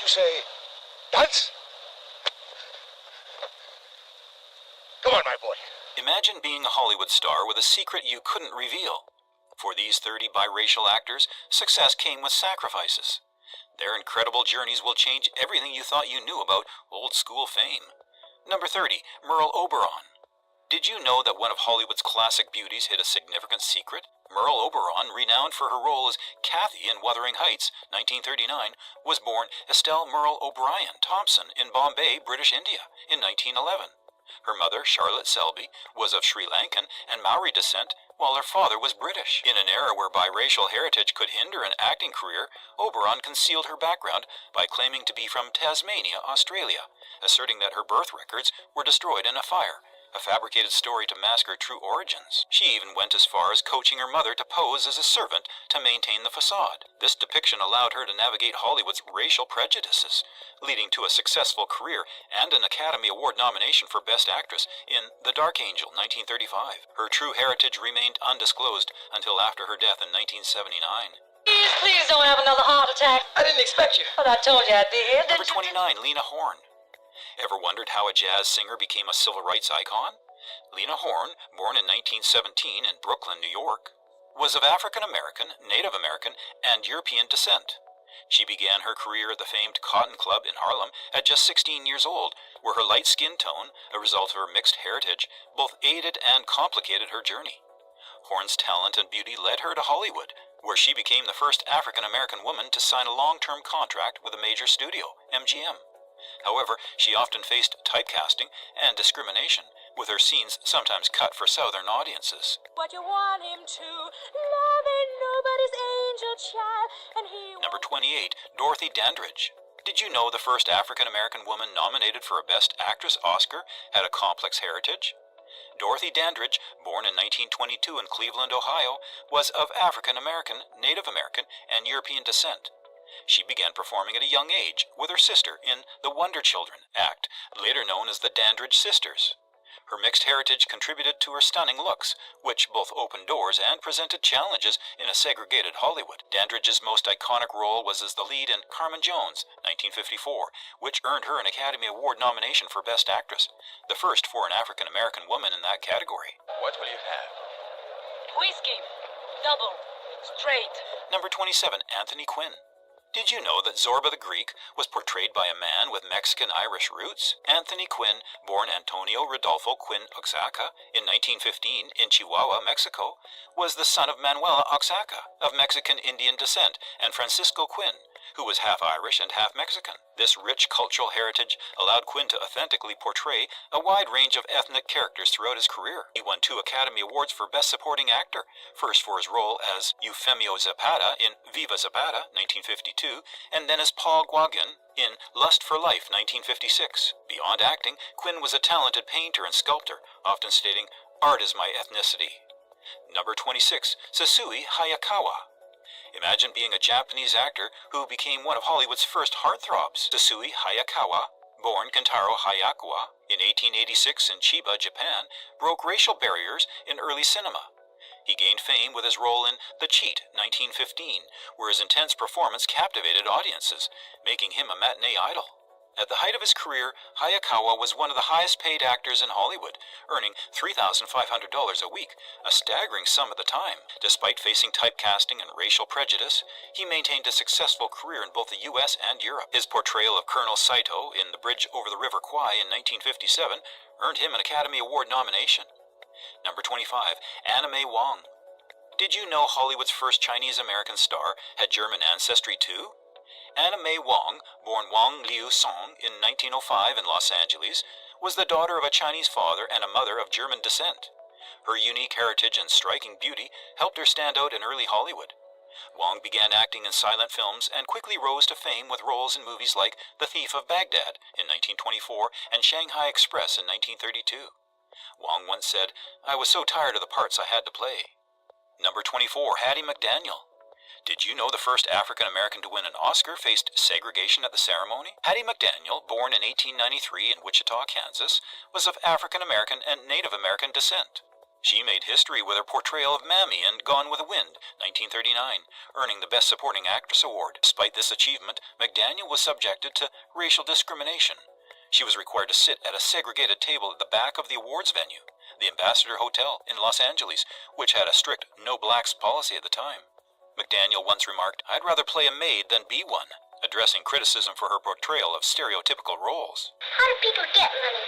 you say dance? Come on, my boy. Imagine being a Hollywood star with a secret you couldn't reveal. For these 30 biracial actors, success came with sacrifices. Their incredible journeys will change everything you thought you knew about old-school fame. Number 30, Merle Oberon. Did you know that one of Hollywood's classic beauties hid a significant secret? Merle Oberon, renowned for her role as Kathy in Wuthering Heights, 1939, was born Estelle Merle O'Brien Thompson in Bombay, British India, in 1911. Her mother, Charlotte Selby, was of Sri Lankan and Maori descent, while her father was British. In an era where biracial heritage could hinder an acting career, Oberon concealed her background by claiming to be from Tasmania, Australia, asserting that her birth records were destroyed in a fire, a fabricated story to mask her true origins. She even went as far as coaching her mother to pose as a servant to maintain the facade. This depiction allowed her to navigate Hollywood's racial prejudices, leading to a successful career and an Academy Award nomination for Best Actress in The Dark Angel, 1935. Her true heritage remained undisclosed until after her death in 1979. Please don't have another heart attack. I didn't expect you. But I told you I'd be here, Number didn't 29, Lena Horne. Ever wondered how a jazz singer became a civil rights icon? Lena Horne, born in 1917 in Brooklyn, New York, was of African American, Native American, and European descent. She began her career at the famed Cotton Club in Harlem at just 16 years old, where her light skin tone, a result of her mixed heritage, both aided and complicated her journey. Horne's talent and beauty led her to Hollywood, where she became the first African American woman to sign a long-term contract with a major studio, MGM. However, she often faced typecasting and discrimination, with her scenes sometimes cut for Southern audiences. What you want him to love ain't nobody's angel child, and he Number 28, Dorothy Dandridge. Did you know the first African American woman nominated for a Best Actress Oscar had a complex heritage? Dorothy Dandridge, born in 1922 in Cleveland, Ohio, was of African American, Native American, and European descent. She began performing at a young age with her sister in the Wonder Children act, later known as the Dandridge Sisters. Her mixed heritage contributed to her stunning looks, which both opened doors and presented challenges in a segregated Hollywood. Dandridge's most iconic role was as the lead in Carmen Jones, 1954, which earned her an Academy Award nomination for Best Actress, the first for an African American woman in that category. What will you have? whiskey, double, straight. Number 27, Anthony Quinn. Did you know that Zorba the Greek was portrayed by a man with Mexican-Irish roots? Anthony Quinn, born Antonio Rodolfo Quinn Oaxaca in 1915 in Chihuahua, Mexico, was the son of Manuela Oaxaca, of Mexican Indian descent, and Francisco Quinn, who was half Irish and half Mexican. This rich cultural heritage allowed Quinn to authentically portray a wide range of ethnic characters throughout his career. He won 2 Academy Awards for Best Supporting Actor, first for his role as Eufemio Zapata in Viva Zapata, 1952, and then as Paul Gauguin in Lust for Life, 1956. Beyond acting, Quinn was a talented painter and sculptor, often stating, "Art is my ethnicity." Number 26, Sasui Hayakawa. Imagine being a Japanese actor who became one of Hollywood's first heartthrobs. Sasui Hayakawa, born Kentaro Hayakawa in 1886 in Chiba, Japan, broke racial barriers in early cinema. He gained fame with his role in The Cheat, 1915, where his intense performance captivated audiences, making him a matinee idol. At the height of his career, Hayakawa was one of the highest-paid actors in Hollywood, earning $3,500 a week, a staggering sum at the time. Despite facing typecasting and racial prejudice, he maintained a successful career in both the U.S. and Europe. His portrayal of Colonel Saito in The Bridge Over the River Kwai in 1957 earned him an Academy Award nomination. Number 25, Anna May Wong. Did you know Hollywood's first Chinese-American star had German ancestry too? Anna May Wong, born Wong Liu Song in 1905 in Los Angeles, was the daughter of a Chinese father and a mother of German descent. Her unique heritage and striking beauty helped her stand out in early Hollywood. Wong began acting in silent films and quickly rose to fame with roles in movies like The Thief of Baghdad in 1924 and Shanghai Express in 1932. Wong once said, "I was so tired of the parts I had to play." Number 24, Hattie McDaniel. Did you know the first African-American to win an Oscar faced segregation at the ceremony? Hattie McDaniel, born in 1893 in Wichita, Kansas, was of African-American and Native American descent. She made history with her portrayal of Mammy in Gone with the Wind, 1939, earning the Best Supporting Actress award. Despite this achievement, McDaniel was subjected to racial discrimination. She was required to sit at a segregated table at the back of the awards venue, the Ambassador Hotel in Los Angeles, which had a strict no blacks policy at the time. McDaniel once remarked, "I'd rather play a maid than be one," addressing criticism for her portrayal of stereotypical roles. How do people get money?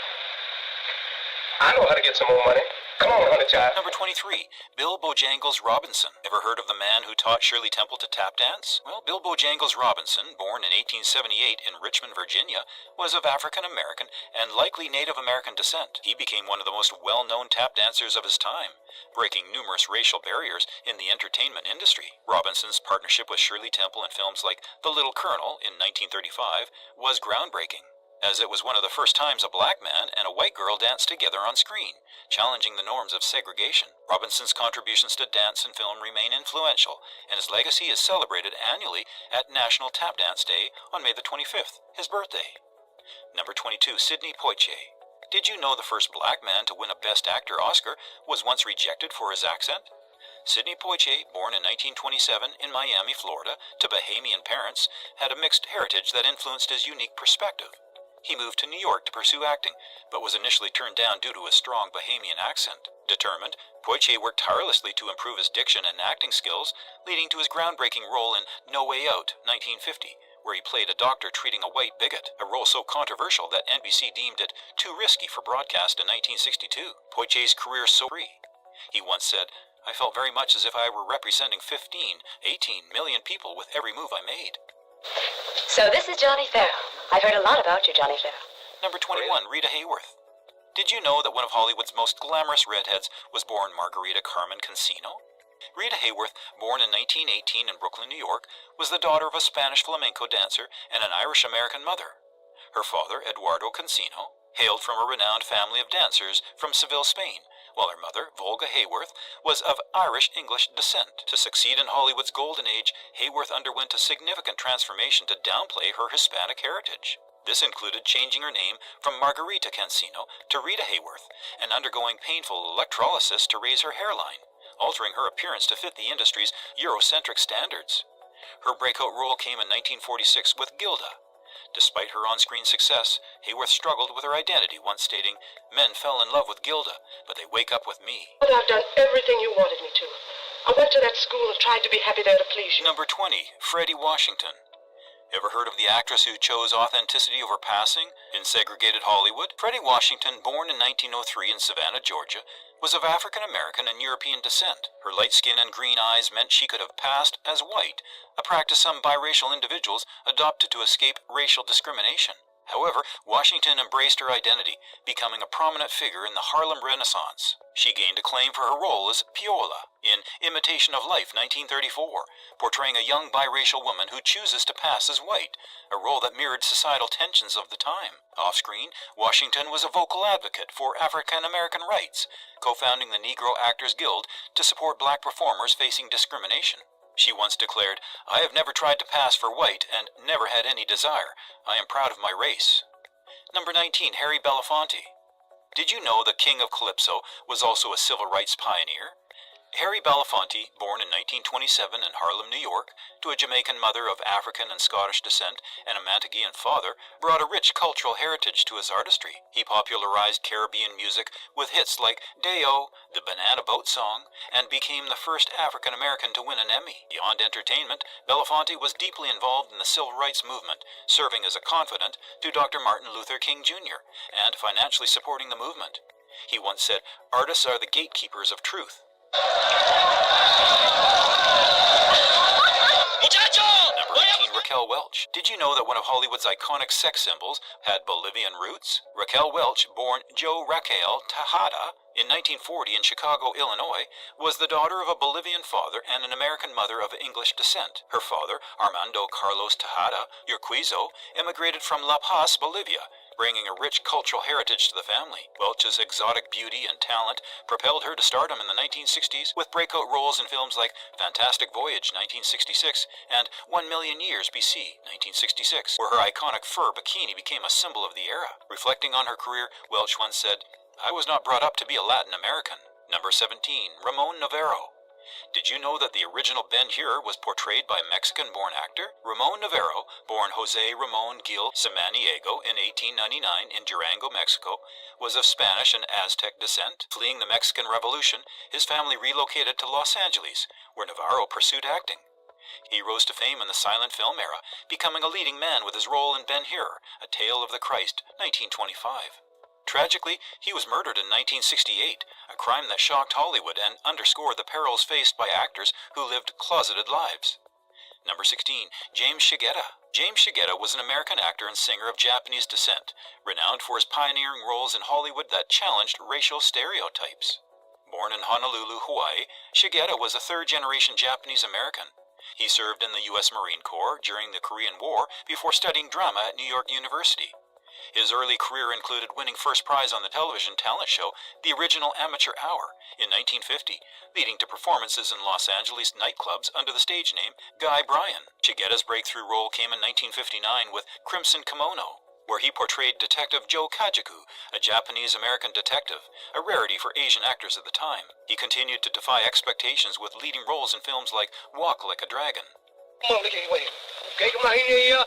I know how to get some more money. Come on, honey child. Number 23, Bill Bojangles Robinson. Ever heard of the man who taught Shirley Temple to tap dance? Well, Bill Bojangles Robinson, born in 1878 in Richmond, Virginia, was of African American and likely Native American descent. He became one of the most well-known tap dancers of his time, breaking numerous racial barriers in the entertainment industry. Robinson's partnership with Shirley Temple in films like The Little Colonel in 1935 was groundbreaking, as it was one of the first times a black man and a white girl danced together on screen, challenging the norms of segregation. Robinson's contributions to dance and film remain influential, and his legacy is celebrated annually at National Tap Dance Day on May the 25th, his birthday. Number 22, Sidney Poitier. Did you know the first black man to win a Best Actor Oscar was once rejected for his accent? Sidney Poitier, born in 1927 in Miami, Florida, to Bahamian parents, had a mixed heritage that influenced his unique perspective. He moved to New York to pursue acting, but was initially turned down due to his strong Bahamian accent. Determined, Poitier worked tirelessly to improve his diction and acting skills, leading to his groundbreaking role in No Way Out, 1950, where he played a doctor treating a white bigot, a role so controversial that NBC deemed it too risky for broadcast in 1962. Poitier's career so free. He once said, "I felt very much as if I were representing 15, 18 million people with every move I made." So this is Johnny Farrell. I've heard a lot about you, Johnny Farrell. Number 21, Rita Hayworth. Did you know that one of Hollywood's most glamorous redheads was born Margarita Carmen Cancino? Rita Hayworth, born in 1918 in Brooklyn, New York, was the daughter of a Spanish flamenco dancer and an Irish-American mother. Her father, Eduardo Cancino, hailed from a renowned family of dancers from Seville, Spain, while her mother, Volga Hayworth, was of Irish-English descent. To succeed in Hollywood's golden age, Hayworth underwent a significant transformation to downplay her Hispanic heritage. This included changing her name from Margarita Cancino to Rita Hayworth and undergoing painful electrolysis to raise her hairline, altering her appearance to fit the industry's Eurocentric standards. Her breakout role came in 1946 with Gilda. Despite her on-screen success, Hayworth struggled with her identity, once stating, "Men fell in love with Gilda, but they wake up with me." But I've done everything you wanted me to. I went to that school and tried to be happy there to please you. Number 20, Freddie Washington. Ever heard of the actress who chose authenticity over passing in segregated Hollywood? Freddie Washington, born in 1903 in Savannah, Georgia, was of African American and European descent. Her light skin and green eyes meant she could have passed as white, a practice some biracial individuals adopted to escape racial discrimination. However, Washington embraced her identity, becoming a prominent figure in the Harlem Renaissance. She gained acclaim for her role as Piola in Imitation of Life, 1934, portraying a young biracial woman who chooses to pass as white, a role that mirrored societal tensions of the time. Off-screen, Washington was a vocal advocate for African American rights, co-founding the Negro Actors Guild to support black performers facing discrimination. She once declared, "I have never tried to pass for white and never had any desire. I am proud of my race." Number 19, Harry Belafonte. Did you know the King of Calypso was also a civil rights pioneer? Harry Belafonte, born in 1927 in Harlem, New York, to a Jamaican mother of African and Scottish descent and a Manteguian father, brought a rich cultural heritage to his artistry. He popularized Caribbean music with hits like Day-O, the Banana Boat Song, and became the first African American to win an Emmy. Beyond entertainment, Belafonte was deeply involved in the civil rights movement, serving as a confidant to Dr. Martin Luther King Jr., and financially supporting the movement. He once said, "Artists are the gatekeepers of truth." Number 18, Raquel Welch. Did you know that one of Hollywood's iconic sex symbols had Bolivian roots? Raquel Welch, born Jo Raquel Tejada in 1940 in Chicago, Illinois, was the daughter of a Bolivian father and an American mother of English descent. Her father, Armando Carlos Tejada Urquizo, immigrated from La Paz, Bolivia, bringing a rich cultural heritage to the family. Welch's exotic beauty and talent propelled her to stardom in the 1960s with breakout roles in films like Fantastic Voyage, 1966, and 1,000,000 Years BC, 1966, where her iconic fur bikini became a symbol of the era. Reflecting on her career, Welch once said, "I was not brought up to be a Latin American. Number 17. Ramon Navarro. Did you know that the original Ben-Hur was portrayed by a Mexican-born actor? Ramon Navarro, born Jose Ramon Gil Samaniego in 1899 in Durango, Mexico, was of Spanish and Aztec descent. Fleeing the Mexican Revolution, his family relocated to Los Angeles, where Navarro pursued acting. He rose to fame in the silent film era, becoming a leading man with his role in Ben-Hur, A Tale of the Christ, 1925. Tragically, he was murdered in 1968, a crime that shocked Hollywood and underscored the perils faced by actors who lived closeted lives. Number 16. James Shigeta. James Shigeta was an American actor and singer of Japanese descent, renowned for his pioneering roles in Hollywood that challenged racial stereotypes. Born in Honolulu, Hawaii, Shigeta was a third-generation Japanese American. He served in the U.S. Marine Corps during the Korean War before studying drama at New York University. His early career included winning first prize on the television talent show The Original Amateur Hour in 1950, leading to performances in Los Angeles nightclubs under the stage name Guy Bryan. Shigeta's breakthrough role came in 1959 with Crimson Kimono, where he portrayed Detective Joe Kajiku, a Japanese-American detective, a rarity for Asian actors at the time. He continued to defy expectations with leading roles in films like Walk Like a Dragon. Come on, Licky, wait. Okay, come on, here.